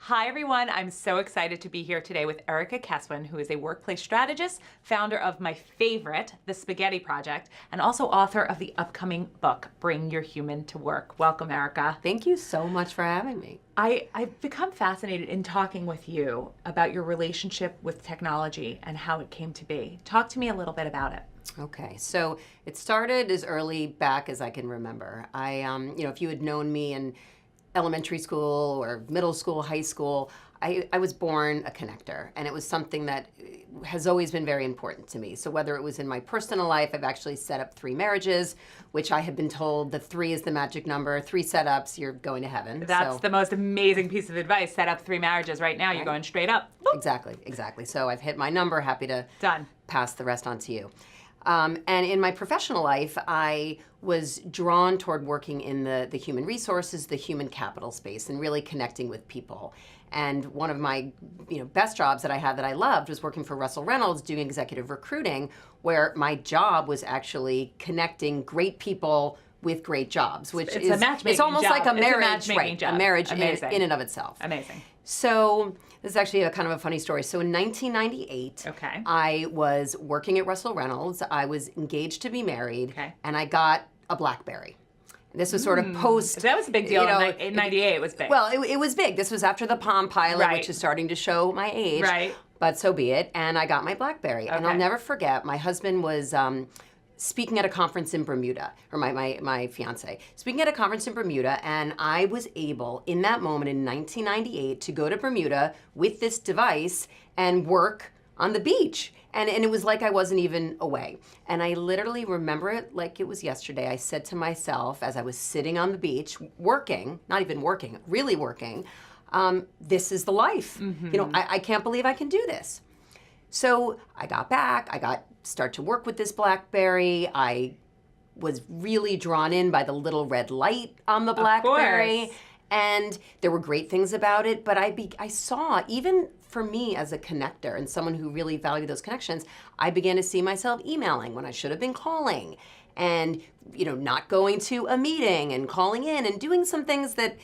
Hi everyone, I'm so excited to be here today with Keswin, who is a workplace strategist, founder of my favorite, The Spaghetti Project, and also author of the upcoming book, Bring Your Human to Work. Welcome, Erika. Thank you so much for having me. I've become fascinated in talking with you about your relationship with technology and how it came to be. Talk to me a little bit about it. Okay, so it started as early back as I can remember. If you had known me in elementary school or middle school, high school, I was born a connector, and it was something that has always been very important to me. So whether it was in my personal life, I've actually set up 3 marriages, which I have been told the 3 is the magic number. 3 setups, you're going to heaven. That's the most amazing piece of advice. Set up 3 marriages right now. You're going straight up. Boop. Exactly. So I've hit my number. Happy to pass the rest on to you. And in my professional life, I was drawn toward working in the human resources, the human capital space, and really connecting with people. And one of my best jobs that I had that I loved was working for Russell Reynolds doing executive recruiting, where my job was actually connecting great people with great jobs, which it's a matchmaking it's almost job. like a marriage, job. A marriage Amazing. in and of itself. Amazing. So this is actually a kind of a funny story. So in 1998, I was working at Russell Reynolds. I was engaged to be married, and I got a BlackBerry. This was sort of post. That was a big deal. In 98, it was big. Well, it was big. This was after the Palm Pilot, which is starting to show my age. Right. But so be it. And I got my BlackBerry. And I'll never forget, my husband was speaking at a conference in Bermuda, or my fiance, speaking at a conference in Bermuda, and I was able, in that moment in 1998, to go to Bermuda with this device and work on the beach. And it was like I wasn't even away. And I literally remember it like it was yesterday. I said to myself, as I was sitting on the beach, working, not even working, really working, this is the life. I can't believe I can do this. So I got back, start to work with this BlackBerry. I was really drawn in by the little red light on the BlackBerry. And there were great things about it, but I saw, even for me as a connector and someone who really valued those connections, I began to see myself emailing when I should have been calling, and not going to a meeting and calling in and doing some things that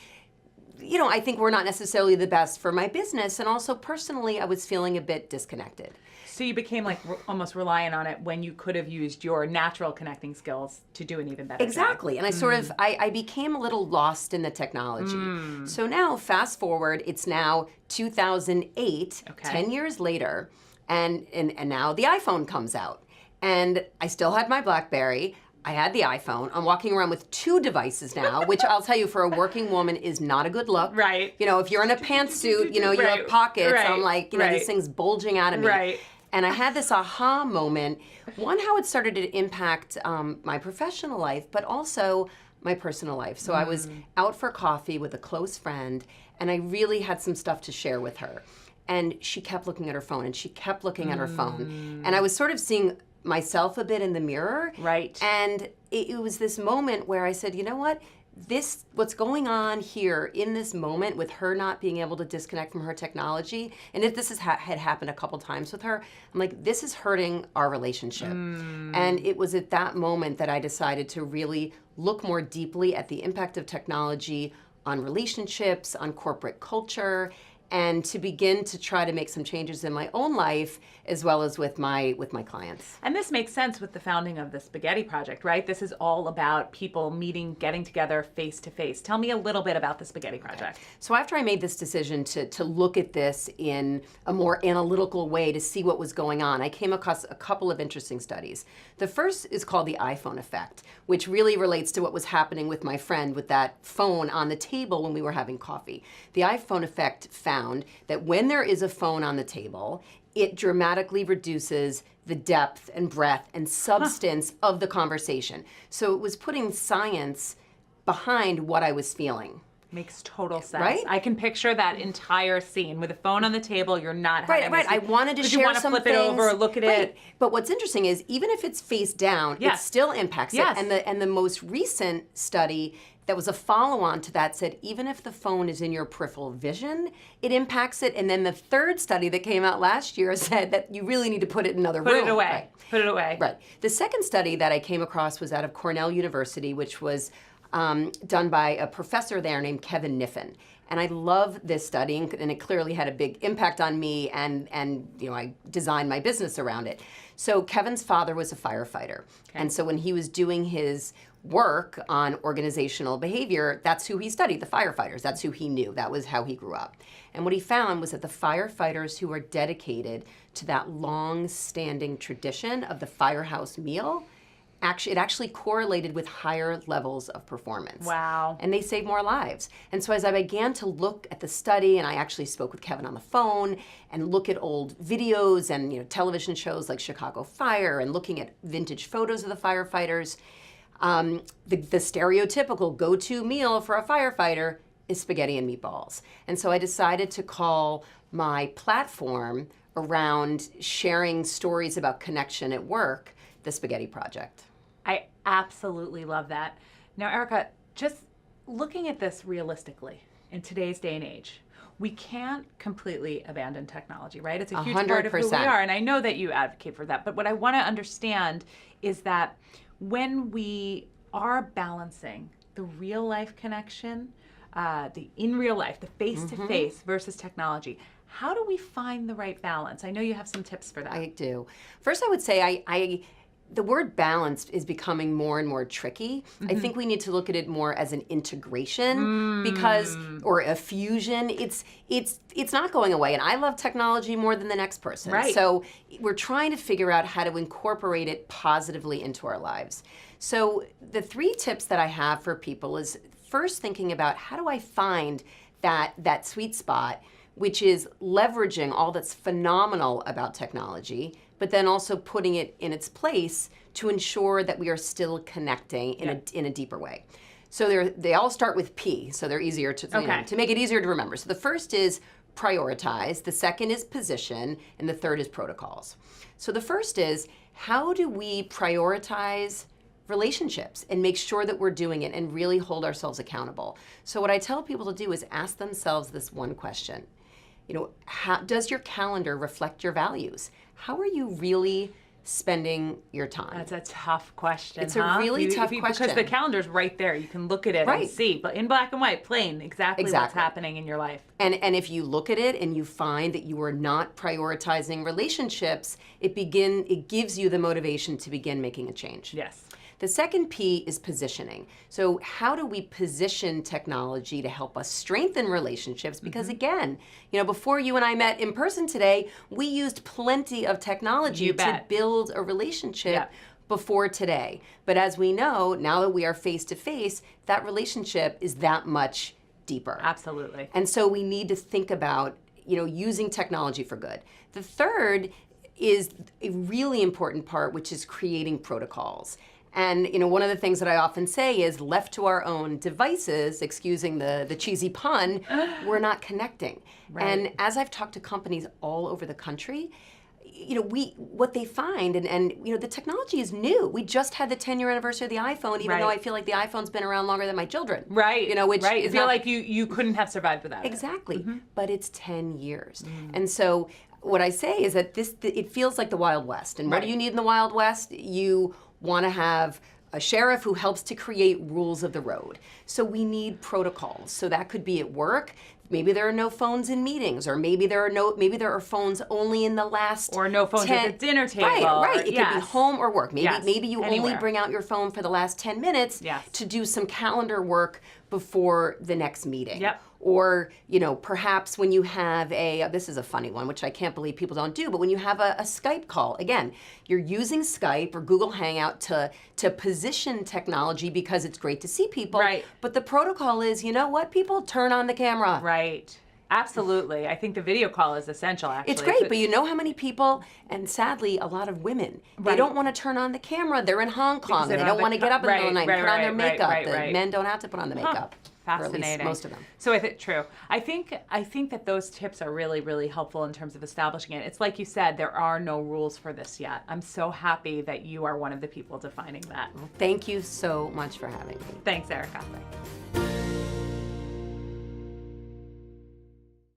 I think were not necessarily the best for my business. And also personally, I was feeling a bit disconnected. So you became almost reliant on it when you could have used your natural connecting skills to do an even better job. And I became a little lost in the technology. So now, fast forward, it's now 2008, 10 years later, and now the iPhone comes out. And I still had my BlackBerry. I had the iPhone. I'm walking around with 2 devices now, which I'll tell you, for a working woman, is not a good look. Right. If you're in a pantsuit, you have pockets. I'm like, these things bulging out of me. Right. And I had this aha moment. One, how it started to impact my professional life, but also my personal life. So I was out for coffee with a close friend, and I really had some stuff to share with her. And she kept looking at her phone, and she kept looking at her phone. And I was sort of seeing myself a bit in the mirror. Right. And it was this moment where I said, you know what? What's going on here in this moment with her not being able to disconnect from her technology, and if this had happened a couple times with her, I'm like, this is hurting our relationship. And it was at that moment that I decided to really look more deeply at the impact of technology on relationships, on corporate culture, and to begin to try to make some changes in my own life as well as with my clients. And this makes sense with the founding of the Spaghetti Project, right? This is all about people meeting, getting together face to face. Tell me a little bit about the Spaghetti Project. So after I made this decision to look at this in a more analytical way to see what was going on, I came across a couple of interesting studies. The first is called the iPhone effect, which really relates to what was happening with my friend with that phone on the table when we were having coffee. The iPhone effect found that when there is a phone on the table, it dramatically reduces the depth and breadth and substance of the conversation. So it was putting science behind what I was feeling. Makes total sense. Right? I can picture that entire scene with a phone on the table. You're not having Right. I wanted to share some things. You want to flip it over, look at it. But what's interesting is even if it's face down, it still impacts it. And the most recent study that was a follow-on to that said even if the phone is in your peripheral vision, it impacts it. And then the third study that came out last year said that you really need to put it in another room. Put it away. Put it away. Right. The second study that I came across was out of Cornell University, which was done by a professor there named Kevin Niffen. And I love this study, and it clearly had a big impact on me, and I designed my business around it. So Kevin's father was a firefighter. And so when he was doing his work on organizational behavior, that's who he studied, the firefighters. That's who he knew. That was how he grew up. And what he found was that the firefighters who are dedicated to that long-standing tradition of the firehouse meal, it actually correlated with higher levels of performance. Wow. And they saved more lives. And so as I began to look at the study, and I actually spoke with Kevin on the phone and look at old videos and television shows like Chicago Fire and looking at vintage photos of the firefighters, the stereotypical go-to meal for a firefighter is spaghetti and meatballs. And so I decided to call my platform around sharing stories about connection at work the Spaghetti Project. I absolutely love that. Now, Erika, just looking at this realistically in today's day and age, we can't completely abandon technology, right? It's a huge part of who we are, and I know that you advocate for that. But what I want to understand is that when we are balancing the real life connection, in real life, the face-to-face versus technology, how do we find the right balance? I know you have some tips for that. I do. First, I would say the word balance is becoming more and more tricky. I think we need to look at it more as an integration or a fusion. It's not going away, and I love technology more than the next person. Right. So we're trying to figure out how to incorporate it positively into our lives. So the 3 tips that I have for people is first thinking about how do I find that sweet spot, which is leveraging all that's phenomenal about technology, but then also putting it in its place to ensure that we are still connecting in a deeper way. So they all start with P, so they're easier to make it easier to remember. So the first is prioritize, the second is position, and the third is protocols. So the first is, how do we prioritize relationships and make sure that we're doing it and really hold ourselves accountable? So what I tell people to do is ask themselves this one question. How does your calendar reflect your values? How are you really spending your time? That's a tough question. It's a really tough question. Because the calendar's right there. You can look at it and see, but in black and white, plain, exactly what's happening in your life. And if you look at it and you find that you are not prioritizing relationships, it gives you the motivation to begin making a change. Yes. The second P is positioning. So how do we position technology to help us strengthen relationships? Because again, before you and I met in person today, we used plenty of technology to build a relationship before today. But as we know, now that we are face to face, that relationship is that much deeper. Absolutely. And so we need to think about, using technology for good. The third is a really important part, which is creating protocols. And one of the things that I often say is, left to our own devices, excusing the cheesy pun, we're not connecting. Right. And as I've talked to companies all over the country, what they find, and the technology is new. We just had the 10-year anniversary of the iPhone, even though I feel like the iPhone's been around longer than my children. Right. Which I is feel like you couldn't have survived without it. Exactly. But it's 10 years. And so what I say is that it feels like the Wild West. And what do you need in the Wild West? You want to have a sheriff who helps to create rules of the road. So we need protocols. So that could be at work. Maybe there are no phones in meetings, or maybe there are phones only in the last or no phones at the dinner table. Right. It could be home or work. Maybe you anywhere. only bring out your phone for the last 10 minutes to do some calendar work before the next meeting. Yep. Or, perhaps when you have this is a funny one, which I can't believe people don't do, but when you have a Skype call, again, you're using Skype or Google Hangout to position technology because it's great to see people. Right. But the protocol is, people turn on the camera. Right. Absolutely. I think the video call is essential, actually. It's great, but you know how many people, and sadly, a lot the women, they don't want to turn on the camera. They're in Hong Kong. They don't want to get up in the middle of the night and put on their makeup. The men don't have to put on the makeup. Fascinating. Or at least most of them. So true. I think that those tips are really, really helpful in terms of establishing it. It's like you said, there are no rules for this yet. I'm so happy that you are one of the people defining that. Thank you so much for having me. Thanks, Erika.